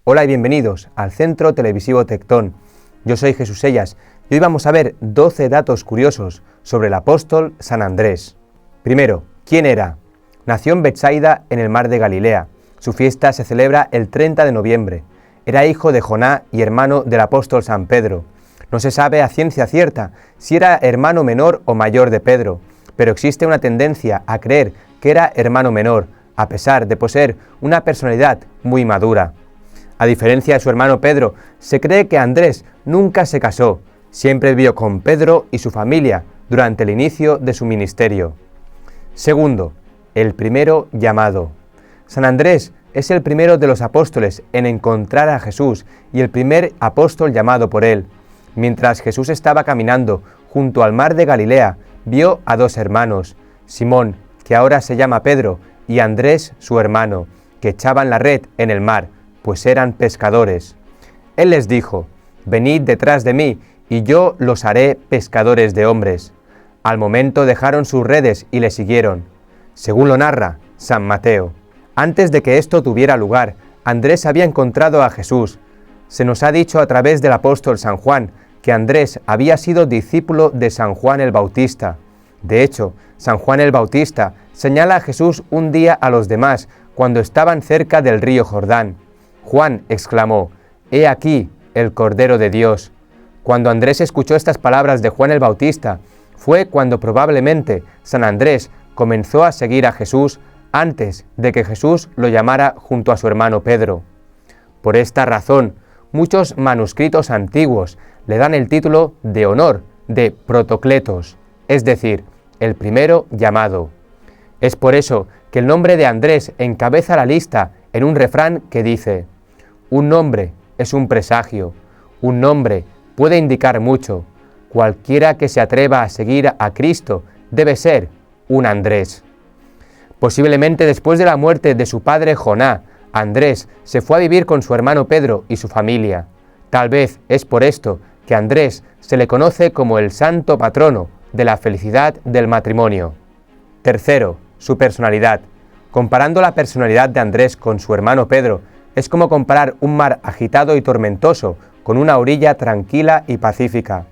Hola y bienvenidos al Centro Televisivo Tectón. Yo soy Jesús Sellas y hoy vamos a ver 12 datos curiosos sobre el apóstol San Andrés. Primero, ¿quién era? Nació en Betsaida, en el mar de Galilea. Su fiesta se celebra el 30 de noviembre. Era hijo de Joná y hermano del apóstol San Pedro. No se sabe a ciencia cierta si era hermano menor o mayor de Pedro, pero existe una tendencia a creer que era hermano menor, a pesar de poseer una personalidad muy madura. A diferencia de su hermano Pedro, se cree que Andrés nunca se casó, siempre vivió con Pedro y su familia durante el inicio de su ministerio. Segundo, el primero llamado. San Andrés es el primero de los apóstoles en encontrar a Jesús y el primer apóstol llamado por él. Mientras Jesús estaba caminando junto al mar de Galilea, vio a dos hermanos, Simón, que ahora se llama Pedro, y Andrés, su hermano, que echaban la red en el mar, pues eran pescadores. Él les dijo: «Venid detrás de mí, y yo los haré pescadores de hombres». Al momento dejaron sus redes y le siguieron. Según lo narra San Mateo, antes de que esto tuviera lugar, Andrés había encontrado a Jesús. Se nos ha dicho a través del apóstol San Juan que Andrés había sido discípulo de San Juan el Bautista. De hecho, San Juan el Bautista señala a Jesús un día a los demás cuando estaban cerca del río Jordán. Juan exclamó: «He aquí el Cordero de Dios». Cuando Andrés escuchó estas palabras de Juan el Bautista, fue cuando probablemente San Andrés comenzó a seguir a Jesús antes de que Jesús lo llamara junto a su hermano Pedro. Por esta razón, muchos manuscritos antiguos le dan el título de honor de Protocletos, es decir, el primero llamado. Es por eso que el nombre de Andrés encabeza la lista en un refrán que dice: «Un nombre es un presagio, un nombre puede indicar mucho. Cualquiera que se atreva a seguir a Cristo debe ser un Andrés». Posiblemente después de la muerte de su padre Joná, Andrés se fue a vivir con su hermano Pedro y su familia. Tal vez es por esto que a Andrés se le conoce como el santo patrono de la felicidad del matrimonio. Tercero, su personalidad. Comparando la personalidad de Andrés con su hermano Pedro, es como comparar un mar agitado y tormentoso con una orilla tranquila y pacífica.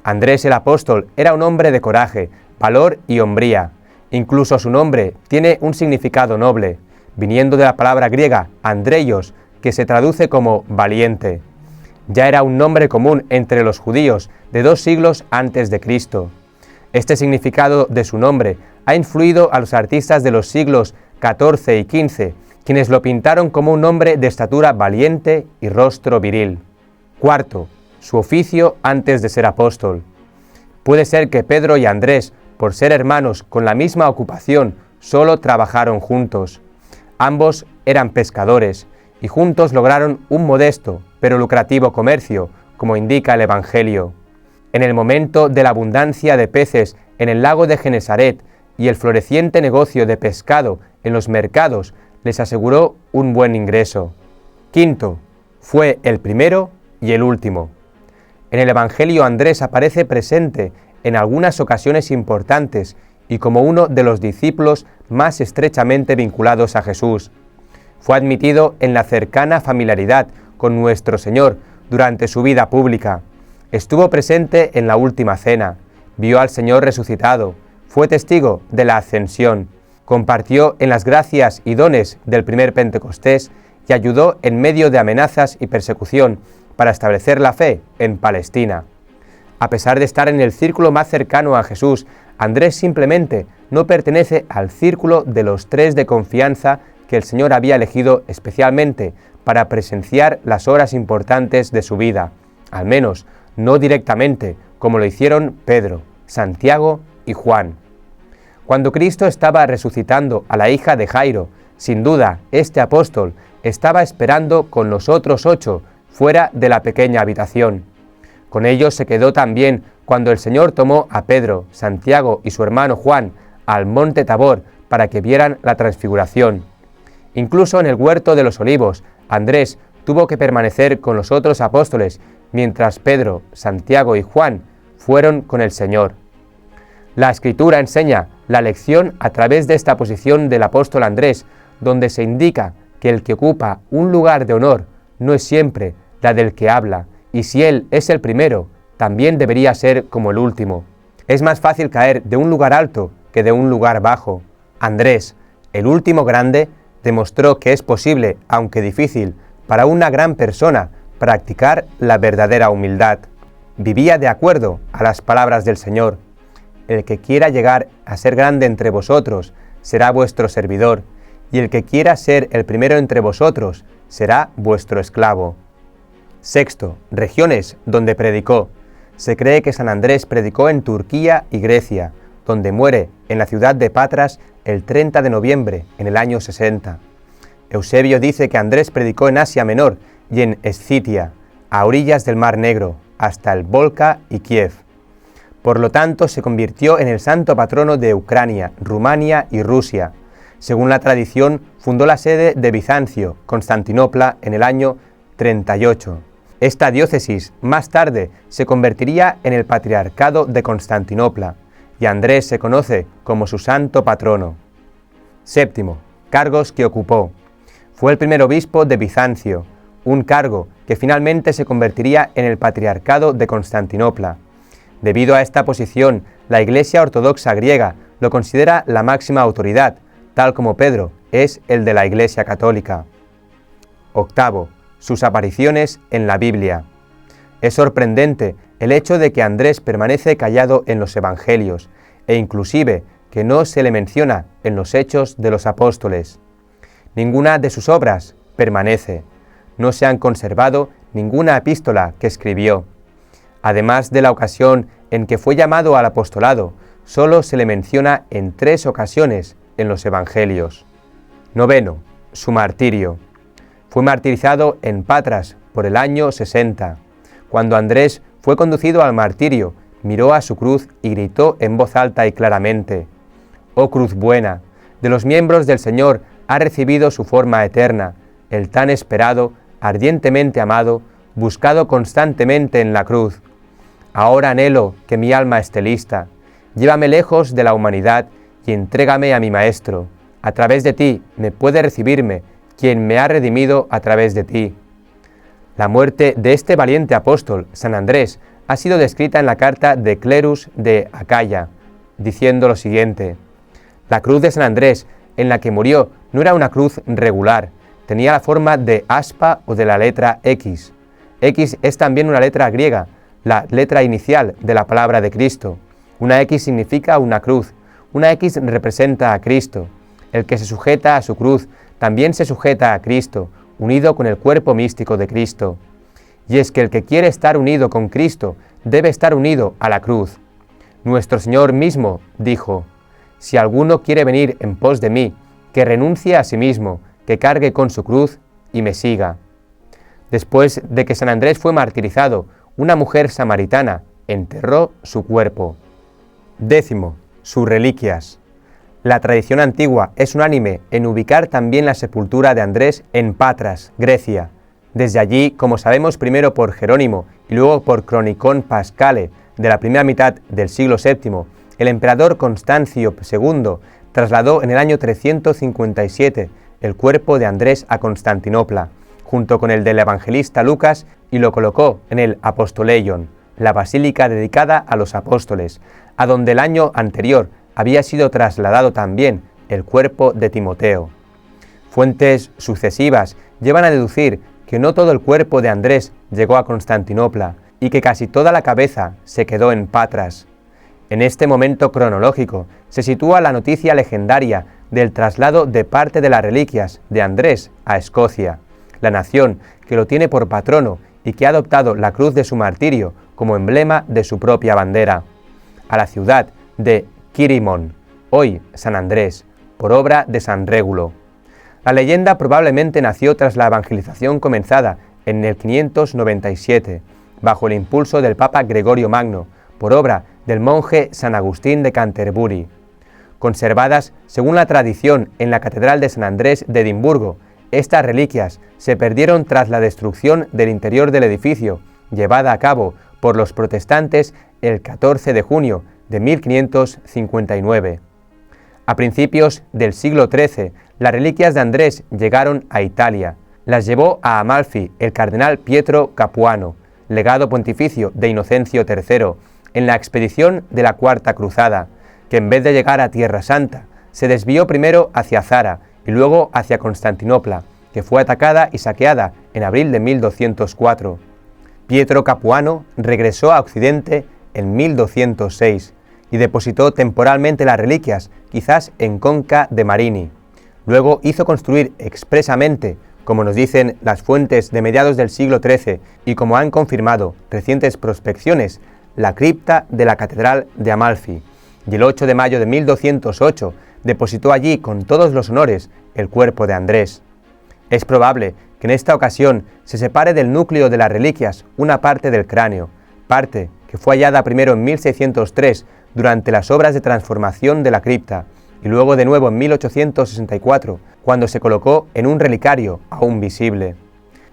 Andrés el apóstol era un hombre de coraje, valor y hombría. Incluso su nombre tiene un significado noble, viniendo de la palabra griega andreios, que se traduce como valiente. Ya era un nombre común entre los judíos de 2 siglos antes de Cristo. Este significado de su nombre ha influido a los artistas de los siglos XIV y XV, quienes lo pintaron como un hombre de estatura valiente y rostro viril. Cuarto, su oficio antes de ser apóstol. Puede ser que Pedro y Andrés, por ser hermanos con la misma ocupación, solo trabajaron juntos. Ambos eran pescadores y juntos lograron un modesto pero lucrativo comercio, como indica el Evangelio. En el momento de la abundancia de peces en el lago de Genesaret y el floreciente negocio de pescado en los mercados, les aseguró un buen ingreso. Quinto, fue el primero y el último. En el Evangelio Andrés aparece presente en algunas ocasiones importantes y como uno de los discípulos más estrechamente vinculados a Jesús. Fue admitido en la cercana familiaridad con nuestro Señor durante su vida pública. Estuvo presente en la última cena, vio al Señor resucitado, fue testigo de la ascensión, compartió en las gracias y dones del primer Pentecostés y ayudó en medio de amenazas y persecución para establecer la fe en Palestina. A pesar de estar en el círculo más cercano a Jesús, Andrés simplemente no pertenece al círculo de los 3 de confianza que el Señor había elegido especialmente para presenciar las horas importantes de su vida, al menos no directamente, como lo hicieron Pedro, Santiago y Juan. Cuando Cristo estaba resucitando a la hija de Jairo, sin duda este apóstol estaba esperando con los otros 8 fuera de la pequeña habitación. Con ellos se quedó también cuando el Señor tomó a Pedro, Santiago y su hermano Juan al monte Tabor para que vieran la transfiguración. Incluso en el huerto de los olivos, Andrés tuvo que permanecer con los otros apóstoles, mientras Pedro, Santiago y Juan fueron con el Señor. La Escritura enseña la lección a través de esta posición del apóstol Andrés, donde se indica que el que ocupa un lugar de honor no es siempre la del que habla, y si él es el primero, también debería ser como el último. Es más fácil caer de un lugar alto que de un lugar bajo. Andrés, el último grande, demostró que es posible, aunque difícil, para una gran persona practicar la verdadera humildad. Vivía de acuerdo a las palabras del Señor. El que quiera llegar a ser grande entre vosotros será vuestro servidor, y el que quiera ser el primero entre vosotros será vuestro esclavo. Sexto, regiones donde predicó. Se cree que San Andrés predicó en Turquía y Grecia, donde muere en la ciudad de Patras el 30 de noviembre en el año 60. Eusebio dice que Andrés predicó en Asia Menor y en Escitia, a orillas del Mar Negro, hasta el Volga y Kiev. Por lo tanto, se convirtió en el santo patrono de Ucrania, Rumania y Rusia. Según la tradición, fundó la sede de Bizancio, Constantinopla, en el año 38. Esta diócesis, más tarde, se convertiría en el Patriarcado de Constantinopla, y Andrés se conoce como su santo patrono. Séptimo, cargos que ocupó. Fue el primer obispo de Bizancio, un cargo que finalmente se convertiría en el Patriarcado de Constantinopla. Debido a esta posición, la Iglesia Ortodoxa griega lo considera la máxima autoridad, tal como Pedro es el de la Iglesia Católica. Octavo, sus apariciones en la Biblia. Es sorprendente el hecho de que Andrés permanece callado en los Evangelios, e inclusive que no se le menciona en los Hechos de los Apóstoles. Ninguna de sus obras permanece. No se han conservado ninguna epístola que escribió. Además de la ocasión en que fue llamado al apostolado, solo se le menciona en 3 ocasiones en los Evangelios. Noveno, su martirio. Fue martirizado en Patras por el año 60. Cuando Andrés fue conducido al martirio, miró a su cruz y gritó en voz alta y claramente: «Oh cruz buena, de los miembros del Señor ha recibido su forma eterna, el tan esperado, ardientemente amado, buscado constantemente en la cruz. Ahora anhelo que mi alma esté lista. Llévame lejos de la humanidad y entrégame a mi Maestro. A través de ti me puede recibirme quien me ha redimido a través de ti». La muerte de este valiente apóstol, San Andrés, ha sido descrita en la carta de Clerus de Acaya, diciendo lo siguiente: «La cruz de San Andrés, en la que murió, no era una cruz regular, tenía la forma de aspa o de la letra X. X es también una letra griega, la letra inicial de la palabra de Cristo. Una X significa una cruz, una X representa a Cristo. El que se sujeta a su cruz también se sujeta a Cristo, unido con el cuerpo místico de Cristo. Y es que el que quiere estar unido con Cristo debe estar unido a la cruz. Nuestro Señor mismo dijo: «Si alguno quiere venir en pos de mí, que renuncie a sí mismo, que cargue con su cruz y me siga». Después de que San Andrés fue martirizado, una mujer samaritana enterró su cuerpo. Décimo, sus reliquias. La tradición antigua es unánime en ubicar también la sepultura de Andrés en Patras, Grecia. Desde allí, como sabemos primero por Jerónimo y luego por Cronicón Pascale de la primera mitad del siglo VII, el emperador Constancio II trasladó en el año 357 el cuerpo de Andrés a Constantinopla, junto con el del evangelista Lucas, y lo colocó en el Apostoleion, la basílica dedicada a los apóstoles, a donde el año anterior había sido trasladado también el cuerpo de Timoteo. Fuentes sucesivas llevan a deducir que no todo el cuerpo de Andrés llegó a Constantinopla y que casi toda la cabeza se quedó en Patras. En este momento cronológico se sitúa la noticia legendaria del traslado de parte de las reliquias de Andrés a Escocia, la nación que lo tiene por patrono y que ha adoptado la cruz de su martirio como emblema de su propia bandera, a la ciudad de Quirimón, hoy San Andrés, por obra de San Régulo. La leyenda probablemente nació tras la evangelización comenzada en el 597, bajo el impulso del Papa Gregorio Magno, por obra del monje San Agustín de Canterbury. Conservadas, según la tradición, en la Catedral de San Andrés de Edimburgo, estas reliquias se perdieron tras la destrucción del interior del edificio, llevada a cabo por los protestantes el 14 de junio de 1559. A principios del siglo XIII, las reliquias de Andrés llegaron a Italia. las llevó a Amalfi el cardenal Pietro Capuano, legado pontificio de Inocencio III, en la expedición de la Cuarta Cruzada, que en vez de llegar a Tierra Santa, se desvió primero hacia Zara y luego hacia Constantinopla, que fue atacada y saqueada en abril de 1204. Pietro Capuano regresó a Occidente en 1206 y depositó temporalmente las reliquias, quizás en Conca de Marini. Luego hizo construir expresamente, como nos dicen las fuentes de mediados del siglo XIII y como han confirmado recientes prospecciones, la cripta de la Catedral de Amalfi, y el 8 de mayo de 1208 depositó allí con todos los honores el cuerpo de Andrés. Es probable que en esta ocasión se separe del núcleo de las reliquias una parte del cráneo, parte que fue hallada primero en 1603 durante las obras de transformación de la cripta, y luego de nuevo en 1864, cuando se colocó en un relicario aún visible.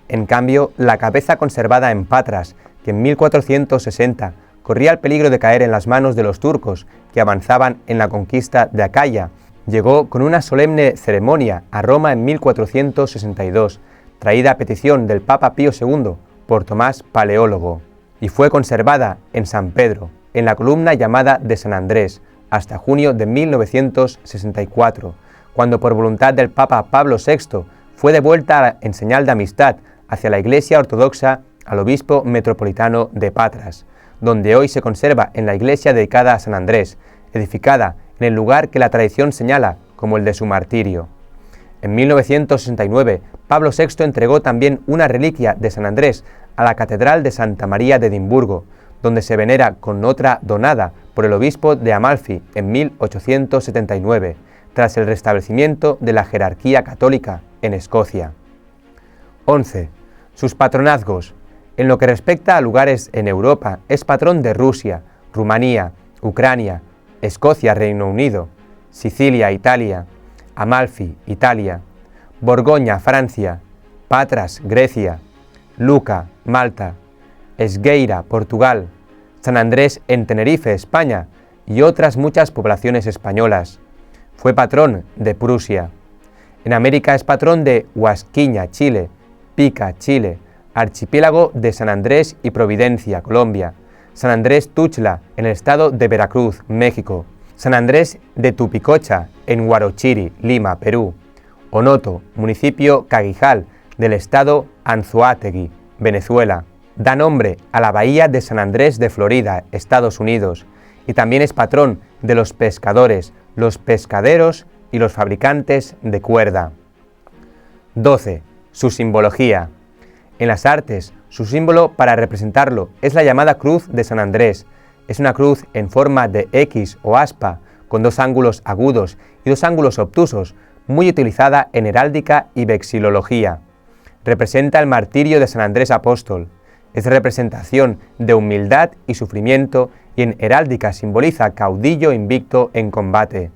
En cambio, la cabeza conservada en Patras, que en 1460 corría el peligro de caer en las manos de los turcos que avanzaban en la conquista de Acaya, llegó con una solemne ceremonia a Roma en 1462, traída a petición del Papa Pío II por Tomás Paleólogo, y fue conservada en San Pedro, en la columna llamada de San Andrés, hasta junio de 1964, cuando por voluntad del Papa Pablo VI fue devuelta en señal de amistad hacia la Iglesia Ortodoxa al obispo metropolitano de Patras, donde hoy se conserva en la iglesia dedicada a San Andrés, edificada en el lugar que la tradición señala como el de su martirio. En 1969, Pablo VI entregó también una reliquia de San Andrés a la Catedral de Santa María de Edimburgo, donde se venera con otra donada por el obispo de Amalfi en 1879, tras el restablecimiento de la jerarquía católica en Escocia. 11. Sus patronazgos. En lo que respecta a lugares en Europa, es patrón de Rusia, Rumanía, Ucrania, Escocia, Reino Unido, Sicilia, Italia, Amalfi, Italia, Borgoña, Francia, Patras, Grecia, Luca, Malta, Esgueira, Portugal, San Andrés en Tenerife, España, y otras muchas poblaciones españolas. Fue patrón de Prusia. En América es patrón de Huasquiña, Chile, Pica, Chile, Archipiélago de San Andrés y Providencia, Colombia, San Andrés Tuxtla, en el estado de Veracruz, México, San Andrés de Tupicocha, en Huarochiri, Lima, Perú, Onoto, municipio Caguijal, del estado Anzoátegui, Venezuela. Da nombre a la bahía de San Andrés de Florida, Estados Unidos, y también es patrón de los pescadores, los pescaderos y los fabricantes de cuerda. 12. Su simbología. En las artes, su símbolo para representarlo es la llamada Cruz de San Andrés. Es una cruz en forma de X o aspa, con dos ángulos agudos y dos ángulos obtusos, muy utilizada en heráldica y vexilología. Representa el martirio de San Andrés Apóstol. Es representación de humildad y sufrimiento, y en heráldica simboliza caudillo invicto en combate.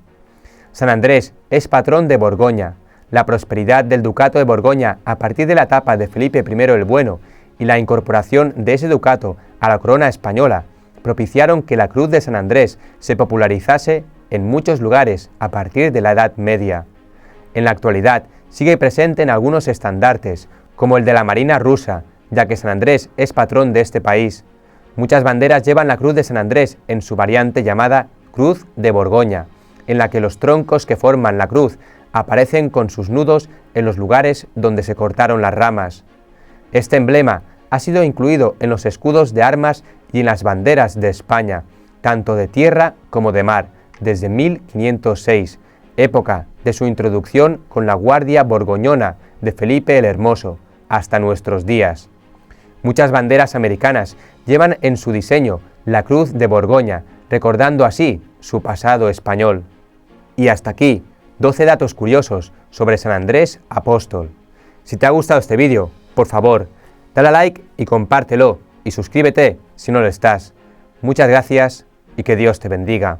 San Andrés es patrón de Borgoña. La prosperidad del ducato de Borgoña a partir de la etapa de Felipe I el Bueno y la incorporación de ese ducato a la corona española propiciaron que la Cruz de San Andrés se popularizase en muchos lugares a partir de la Edad Media. En la actualidad sigue presente en algunos estandartes, como el de la Marina rusa, ya que San Andrés es patrón de este país. Muchas banderas llevan la Cruz de San Andrés en su variante llamada Cruz de Borgoña, en la que los troncos que forman la cruz aparecen con sus nudos en los lugares donde se cortaron las ramas. Este emblema ha sido incluido en los escudos de armas y en las banderas de España, tanto de tierra como de mar, desde 1506, época de su introducción con la Guardia Borgoñona de Felipe el Hermoso, hasta nuestros días. Muchas banderas americanas llevan en su diseño la Cruz de Borgoña, recordando así su pasado español. Y hasta aquí, 12 datos curiosos sobre San Andrés Apóstol. Si te ha gustado este vídeo, por favor, dale a like y compártelo, y suscríbete si no lo estás. Muchas gracias y que Dios te bendiga.